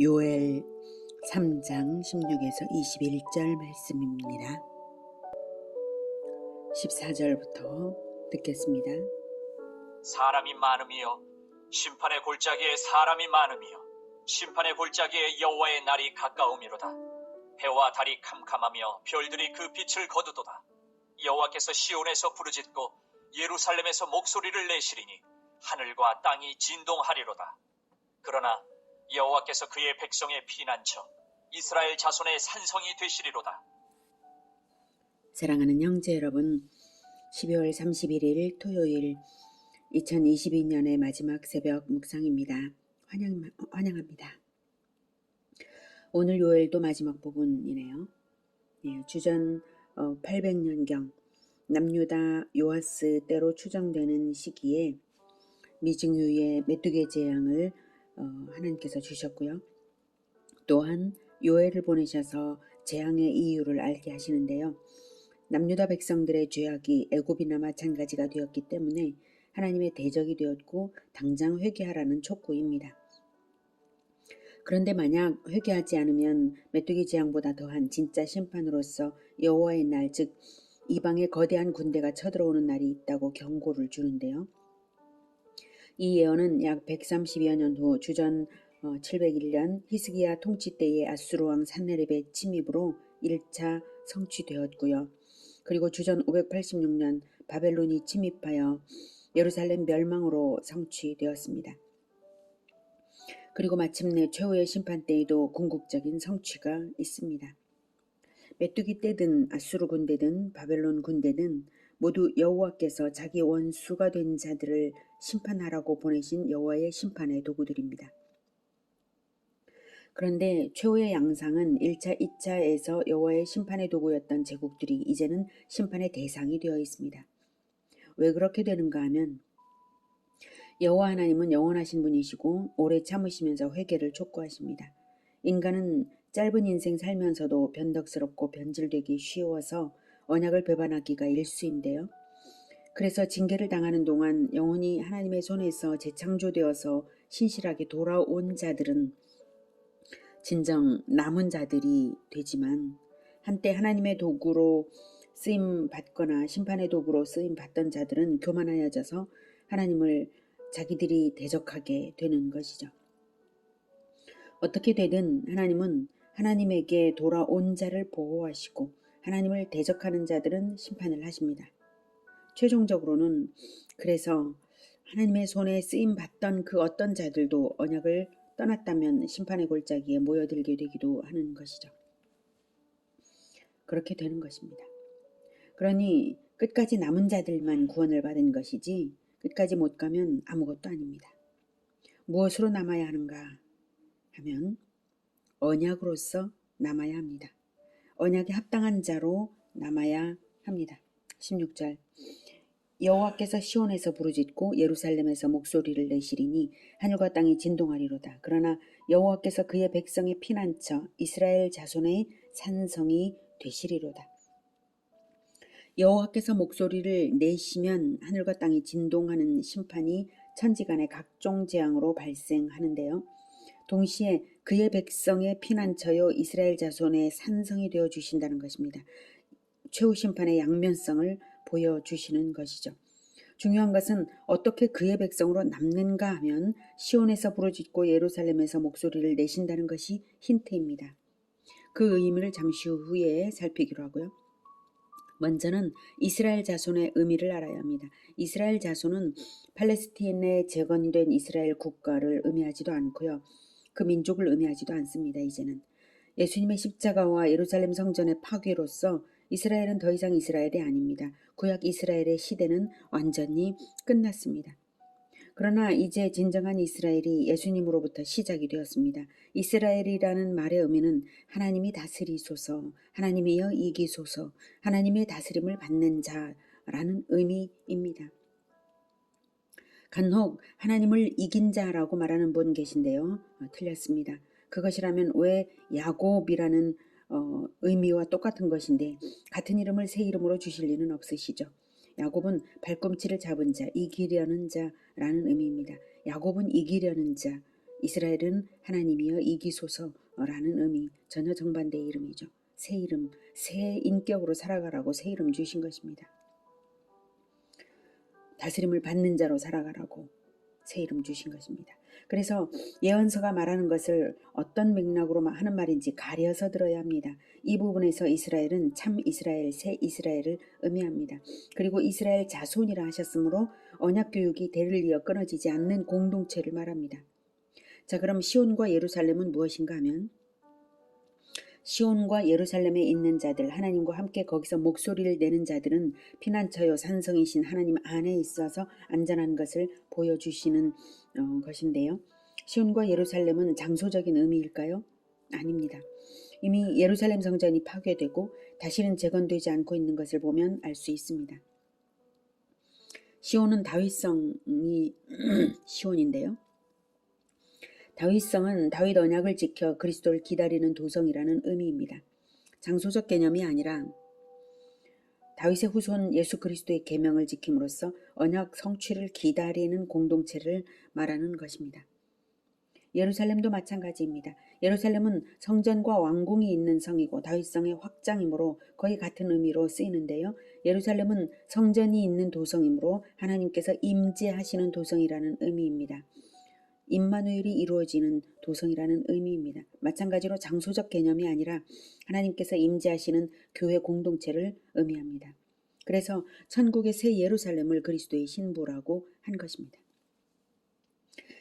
요엘 3장 16에서 21절 말씀입니다. 14절부터 듣겠습니다. 사람이 많음이여, 심판의 골짜기에 사람이 많음이여, 심판의 골짜기에 여호와의 날이 가까움이로다. 해와 달이 캄캄하며 별들이 그 빛을 거두도다. 여호와께서 시온에서 부르짖고 예루살렘에서 목소리를 내시리니 하늘과 땅이 진동하리로다. 그러나 여호와께서 그의 백성의 피난처 이스라엘 자손의 산성이 되시리로다. 사랑하는 형제 여러분, 12월 31일 토요일 2022년의 마지막 새벽 묵상입니다. 환영합니다. 오늘 요엘도 마지막 부분이네요. 주전 800년경 남유다 요아스 때로 추정되는 시기에 미증유의 메뚜기 재앙을 하나님께서 주셨고요. 또한 요엘을 보내셔서 재앙의 이유를 알게 하시는데요. 남유다 백성들의 죄악이 애굽이나 마찬가지가 되었기 때문에 하나님의 대적이 되었고 당장 회개하라는 촉구입니다. 그런데 만약 회개하지 않으면 메뚜기 재앙보다 더한 진짜 심판으로서 여호와의 날, 즉 이방의 거대한 군대가 쳐들어오는 날이 있다고 경고를 주는데요. 이 예언은 약 130여 년 후 주전 701년 히스기야 통치 때의 아수르 왕 산헤립의 침입으로 1차 성취되었고요. 그리고 주전 586년 바벨론이 침입하여 예루살렘 멸망으로 성취되었습니다. 그리고 마침내 최후의 심판 때에도 궁극적인 성취가 있습니다. 메뚜기 떼든 아수르 군대든 바벨론 군대든 모두 여호와께서 자기 원수가 된 자들을 심판하라고 보내신 여호와의 심판의 도구들입니다. 그런데 최후의 양상은 1차, 2차에서 여호와의 심판의 도구였던 제국들이 이제는 심판의 대상이 되어 있습니다. 왜 그렇게 되는가 하면 여호와 하나님은 영원하신 분이시고 오래 참으시면서 회개를 촉구하십니다. 인간은 짧은 인생 살면서도 변덕스럽고 변질되기 쉬워서 언약을 배반하기가 일수인데요. 그래서 징계를 당하는 동안 영원히 하나님의 손에서 재창조되어서 신실하게 돌아온 자들은 진정 남은 자들이 되지만 한때 하나님의 도구로 쓰임 받거나 심판의 도구로 쓰임 받던 자들은 교만하여져서 하나님을 자기들이 대적하게 되는 것이죠. 어떻게 되든 하나님은 하나님에게 돌아온 자를 보호하시고 하나님을 대적하는 자들은 심판을 하십니다. 최종적으로는 그래서 하나님의 손에 쓰임 받던 그 어떤 자들도 언약을 떠났다면 심판의 골짜기에 모여들게 되기도 하는 것이죠. 그렇게 되는 것입니다. 그러니 끝까지 남은 자들만 구원을 받은 것이지 끝까지 못 가면 아무것도 아닙니다. 무엇으로 남아야 하는가 하면 언약으로서 남아야 합니다. 언약에 합당한 자로 남아야 합니다. 16절 여호와께서 시온에서 부르짖고 예루살렘에서 목소리를 내시리니 하늘과 땅이 진동하리로다. 그러나 여호와께서 그의 백성의 피난처 이스라엘 자손의 산성이 되시리로다. 여호와께서 목소리를 내시면 하늘과 땅이 진동하는 심판이 천지간의 각종 재앙으로 발생하는데요. 동시에 그의 백성의 피난처요 이스라엘 자손의 산성이 되어 주신다는 것입니다. 최후 심판의 양면성을 보여주시는 것이죠. 중요한 것은 어떻게 그의 백성으로 남는가 하면 시온에서 부르짖고 예루살렘에서 목소리를 내신다는 것이 힌트입니다. 그 의미를 잠시 후에 살피기로 하고요. 먼저는 이스라엘 자손의 의미를 알아야 합니다. 이스라엘 자손은 팔레스틴의 재건이 된 이스라엘 국가를 의미하지도 않고요. 그 민족을 의미하지도 않습니다. 이제는 예수님의 십자가와 예루살렘 성전의 파괴로서 이스라엘은 더 이상 이스라엘이 아닙니다. 구약 이스라엘의 시대는 완전히 끝났습니다. 그러나 이제 진정한 이스라엘이 예수님으로부터 시작이 되었습니다. 이스라엘이라는 말의 의미는 하나님이 다스리소서, 하나님이여 이기소서, 하나님의 다스림을 받는 자라는 의미입니다. 간혹 하나님을 이긴 자라고 말하는 분 계신데요. 틀렸습니다. 그것이라면 왜 야곱이라는 의미와 똑같은 것인데 같은 이름을 새 이름으로 주실 리는 없으시죠. 야곱은 발꿈치를 잡은 자, 이기려는 자라는 의미입니다. 야곱은 이기려는 자, 이스라엘은 하나님이여 이기소서라는 의미, 전혀 정반대의 이름이죠. 새 이름, 새 인격으로 살아가라고 새 이름 주신 것입니다. 다스림을 받는 자로 살아가라고 새 이름 주신 것입니다. 그래서 예언서가 말하는 것을 어떤 맥락으로 하는 말인지 가려서 들어야 합니다. 이 부분에서 이스라엘은 참 이스라엘, 새 이스라엘을 의미합니다. 그리고 이스라엘 자손이라 하셨으므로 언약 교육이 대를 이어 끊어지지 않는 공동체를 말합니다. 자, 그럼 시온과 예루살렘은 무엇인가 하면, 시온과 예루살렘에 있는 자들, 하나님과 함께 거기서 목소리를 내는 자들은 피난처요 산성이신 하나님 안에 있어서 안전한 것을 보여주시는 것인데요. 시온과 예루살렘은 장소적인 의미일까요? 아닙니다. 이미 예루살렘 성전이 파괴되고 다시는 재건되지 않고 있는 것을 보면 알 수 있습니다. 시온은 다윗성이 시온인데요. 다윗성은 다윗 언약을 지켜 그리스도를 기다리는 도성이라는 의미입니다. 장소적 개념이 아니라 다윗의 후손 예수 그리스도의 계명을 지킴으로써 언약 성취를 기다리는 공동체를 말하는 것입니다. 예루살렘도 마찬가지입니다. 예루살렘은 성전과 왕궁이 있는 성이고 다윗성의 확장이므로 거의 같은 의미로 쓰이는데요. 예루살렘은 성전이 있는 도성이므로 하나님께서 임재하시는 도성이라는 의미입니다. 임마누엘이 이루어지는 도성이라는 의미입니다. 마찬가지로 장소적 개념이 아니라 하나님께서 임재하시는 교회 공동체를 의미합니다. 그래서 천국의 새 예루살렘을 그리스도의 신부라고 한 것입니다.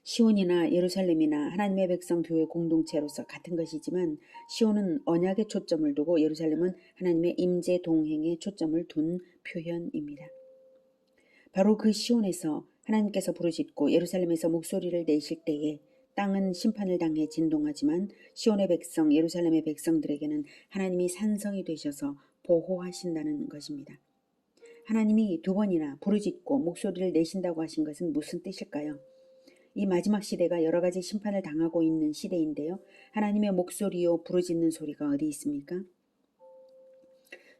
시온이나 예루살렘이나 하나님의 백성 교회 공동체로서 같은 것이지만 시온은 언약에 초점을 두고 예루살렘은 하나님의 임재 동행에 초점을 둔 표현입니다. 바로 그 시온에서 하나님께서 부르짖고 예루살렘에서 목소리를 내실 때에 땅은 심판을 당해 진동하지만 시온의 백성, 예루살렘의 백성들에게는 하나님이 산성이 되셔서 보호하신다는 것입니다. 하나님이 두 번이나 부르짖고 목소리를 내신다고 하신 것은 무슨 뜻일까요? 이 마지막 시대가 여러 가지 심판을 당하고 있는 시대인데요. 하나님의 목소리요 부르짖는 소리가 어디 있습니까?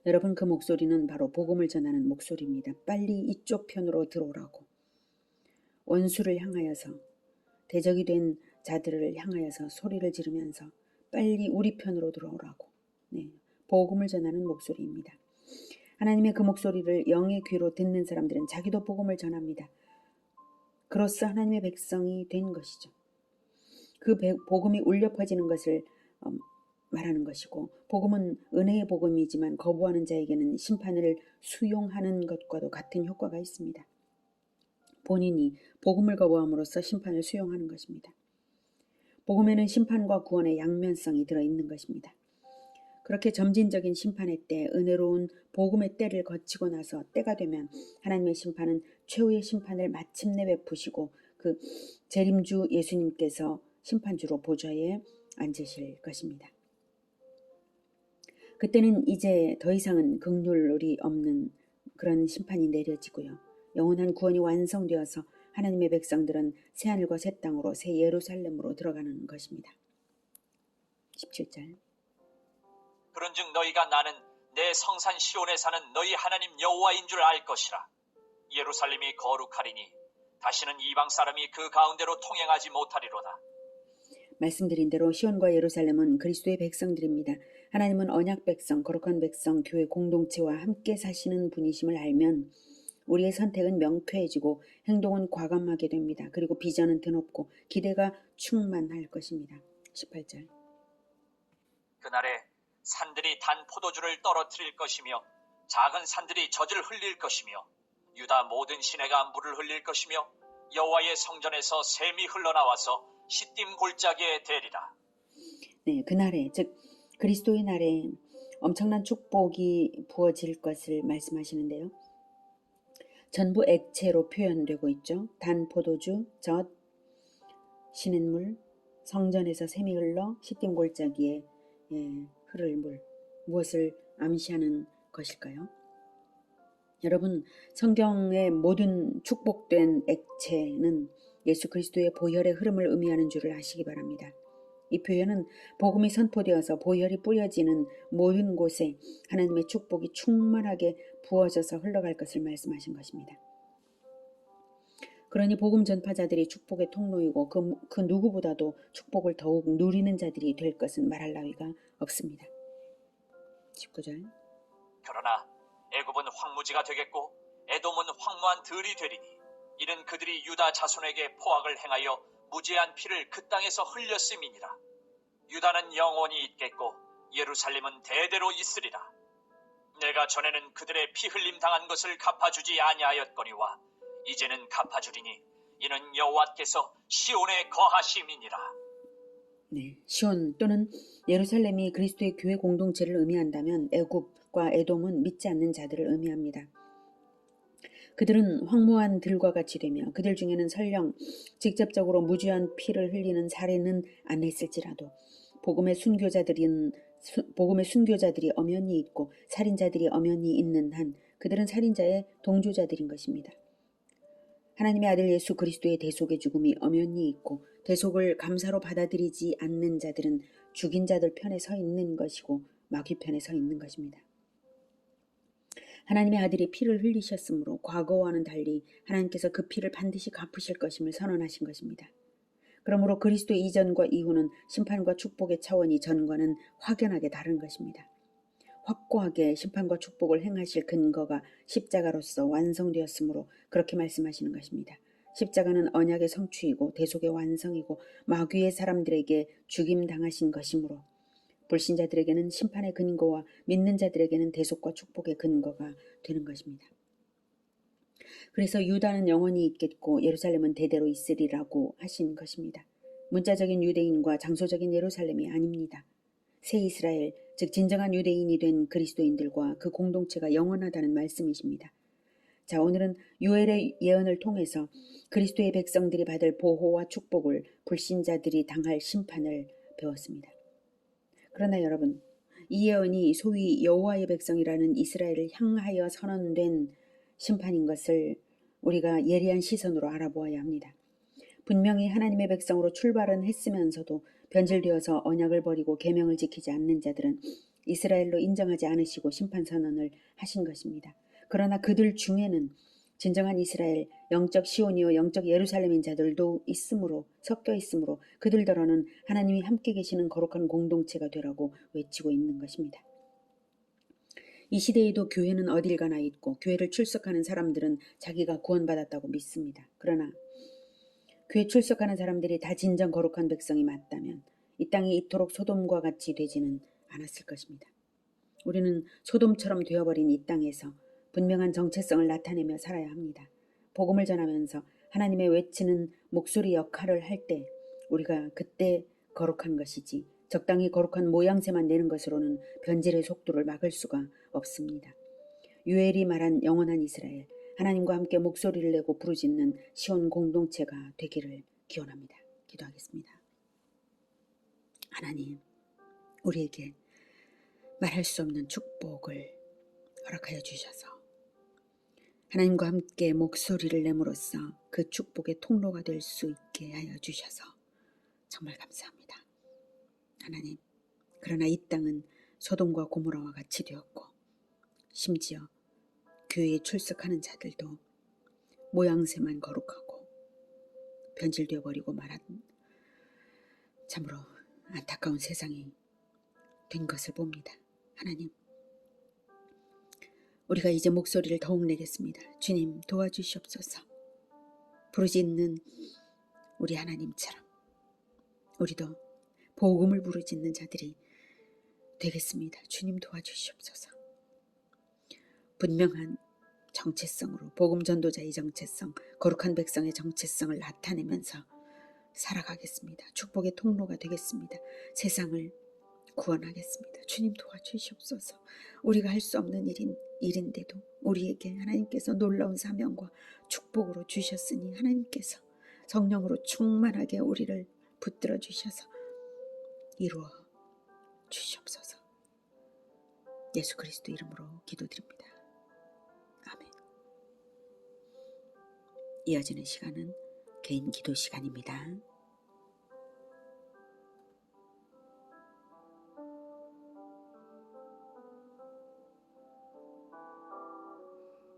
여러분, 그 목소리는 바로 복음을 전하는 목소리입니다. 빨리 이쪽 편으로 들어오라고. 원수를 향하여서, 대적이 된 자들을 향하여서 소리를 지르면서 빨리 우리 편으로 들어오라고. 네, 복음을 전하는 목소리입니다. 하나님의 그 목소리를 영의 귀로 듣는 사람들은 자기도 복음을 전합니다. 그로써 하나님의 백성이 된 것이죠. 그 복음이 울려 퍼지는 것을 말하는 것이고, 복음은 은혜의 복음이지만 거부하는 자에게는 심판을 수용하는 것과도 같은 효과가 있습니다. 본인이 복음을 거부함으로써 심판을 수용하는 것입니다. 복음에는 심판과 구원의 양면성이 들어있는 것입니다. 그렇게 점진적인 심판의 때, 은혜로운 복음의 때를 거치고 나서 때가 되면 하나님의 심판은 최후의 심판을 마침내 베푸시고 그 재림주 예수님께서 심판주로 보좌에 앉으실 것입니다. 그때는 이제 더 이상은 긍휼이 없는 그런 심판이 내려지고요. 영원한 구원이 완성되어서 하나님의 백성들은 새하늘과 새 땅으로 새 예루살렘으로 들어가는 것입니다. 17절. 그런즉 너희가 나는 내 성산 시온에 사는 너희 하나님 여호와인 줄 알 것이라. 예루살렘이 거룩하리니 다시는 이방 사람이 그 가운데로 통행하지 못하리로다. 말씀드린 대로 시온과 예루살렘은 그리스도의 백성들입니다. 하나님은 언약 백성, 거룩한 백성, 교회 공동체와 함께 사시는 분이심을 알면 우리의 선택은 명쾌해지고 행동은 과감하게 됩니다. 그리고 비전은 드높고 기대가 충만할 것입니다. 18절. 그날에 산들이 단 포도주를 떨어뜨릴 것이며 작은 산들이 젖을 흘릴 것이며 유다 모든 시내가 물을 흘릴 것이며 여호와의 성전에서 샘이 흘러나와서 시딤 골짜기에 대리라. 네, 그날에, 즉 그리스도의 날에 엄청난 축복이 부어질 것을 말씀하시는데요. 전부 액체로 표현되고 있죠. 단 포도주, 젖, 시냇물, 성전에서 샘이 흘러 시딤 골짜기에 흐를 물. 무엇을 암시하는 것일까요? 여러분, 성경의 모든 축복된 액체는 예수 그리스도의 보혈의 흐름을 의미하는 줄을 아시기 바랍니다. 이 표현은 복음이 선포되어서 보혈이 뿌려지는 모든 곳에 하나님의 축복이 충만하게 부어져서 흘러갈 것을 말씀하신 것입니다. 그러니 복음 전파자들이 축복의 통로이고 그 누구보다도 축복을 더욱 누리는 자들이 될 것은 말할 나위가 없습니다. 19절. 그러나 애굽은 황무지가 되겠고 에돔은 황무한 들이 되리니 이는 그들이 유다 자손에게 포악을 행하여 무죄한 피를 그 땅에서 흘렸음이니라. 유다는 영원히 있겠고 예루살렘은 대대로 있으리라. 내가 전에는 그들의 피 흘림 당한 것을 갚아주지 아니하였거니와 이제는 갚아주리니 이는 여호와께서 시온에 거하심이니라. 네, 시온 또는 예루살렘이 그리스도의 교회 공동체를 의미한다면 애굽과 에돔은 믿지 않는 자들을 의미합니다. 그들은 황무한 들과 같이 되며 그들 중에는 설령 직접적으로 무죄한 피를 흘리는 사례는 안 했을지라도 복음의 순교자들이 엄연히 있고 살인자들이 엄연히 있는 한 그들은 살인자의 동조자들인 것입니다. 하나님의 아들 예수 그리스도의 대속의 죽음이 엄연히 있고 대속을 감사로 받아들이지 않는 자들은 죽인 자들 편에 서 있는 것이고 마귀 편에 서 있는 것입니다. 하나님의 아들이 피를 흘리셨으므로 과거와는 달리 하나님께서 그 피를 반드시 갚으실 것임을 선언하신 것입니다. 그러므로 그리스도 이전과 이후는 심판과 축복의 차원이 전과는 확연하게 다른 것입니다. 확고하게 심판과 축복을 행하실 근거가 십자가로서 완성되었으므로 그렇게 말씀하시는 것입니다. 십자가는 언약의 성취이고 대속의 완성이고 마귀의 사람들에게 죽임당하신 것이므로 불신자들에게는 심판의 근거와 믿는 자들에게는 대속과 축복의 근거가 되는 것입니다. 그래서 유다는 영원히 있겠고 예루살렘은 대대로 있으리라고 하신 것입니다. 문자적인 유대인과 장소적인 예루살렘이 아닙니다. 새 이스라엘, 즉 진정한 유대인이 된 그리스도인들과 그 공동체가 영원하다는 말씀이십니다. 자, 오늘은 요엘의 예언을 통해서 그리스도의 백성들이 받을 보호와 축복을 불신자들이 당할 심판을 배웠습니다. 그러나 여러분, 이 예언이 소위 여호와의 백성이라는 이스라엘을 향하여 선언된 심판인 것을 우리가 예리한 시선으로 알아보아야 합니다. 분명히 하나님의 백성으로 출발은 했으면서도 변질되어서 언약을 버리고 계명을 지키지 않는 자들은 이스라엘로 인정하지 않으시고 심판 선언을 하신 것입니다. 그러나 그들 중에는 진정한 이스라엘, 영적 시온이요 영적 예루살렘인 자들도 섞여 있으므로 그들더러는 하나님이 함께 계시는 거룩한 공동체가 되라고 외치고 있는 것입니다. 이 시대에도 교회는 어딜 가나 있고 교회를 출석하는 사람들은 자기가 구원받았다고 믿습니다. 그러나 교회 출석하는 사람들이 다 진정 거룩한 백성이 맞다면 이 땅이 이토록 소돔과 같이 되지는 않았을 것입니다. 우리는 소돔처럼 되어버린 이 땅에서 분명한 정체성을 나타내며 살아야 합니다. 복음을 전하면서 하나님의 외치는 목소리 역할을 할 때 우리가 그때 거룩한 것이지 적당히 거룩한 모양새만 내는 것으로는 변질의 속도를 막을 수가 없습니다. 요엘이 말한 영원한 이스라엘, 하나님과 함께 목소리를 내고 부르짖는 시온 공동체가 되기를 기원합니다. 기도하겠습니다. 하나님, 우리에게 말할 수 없는 축복을 허락하여 주셔서 하나님과 함께 목소리를 내므로써 그 축복의 통로가 될 수 있게 하여 주셔서 정말 감사합니다. 하나님, 그러나 이 땅은 소돔과 고모라와 같이 되었고 심지어 교회에 출석하는 자들도 모양새만 거룩하고 변질되어 버리고 말한 참으로 안타까운 세상이 된 것을 봅니다. 하나님, 우리가 이제 목소리를 더욱 내겠습니다. 주님, 도와주시옵소서. 부르짖는 우리 하나님처럼 우리도 복음을 부르짖는 자들이 되겠습니다. 주님, 도와주시옵소서. 분명한 정체성으로 복음 전도자의 정체성, 거룩한 백성의 정체성을 나타내면서 살아가겠습니다. 축복의 통로가 되겠습니다. 세상을 구원하겠습니다. 주님, 도와주시옵소서. 우리가 할 수 없는 일인데도 우리에게 하나님께서 놀라운 사명과 축복으로 주셨으니 하나님께서 성령으로 충만하게 우리를 붙들어 주셔서 이루어 주시옵소서. 예수 그리스도 이름으로 기도드립니다. 아멘. 이어지는 시간은 개인 기도 시간입니다.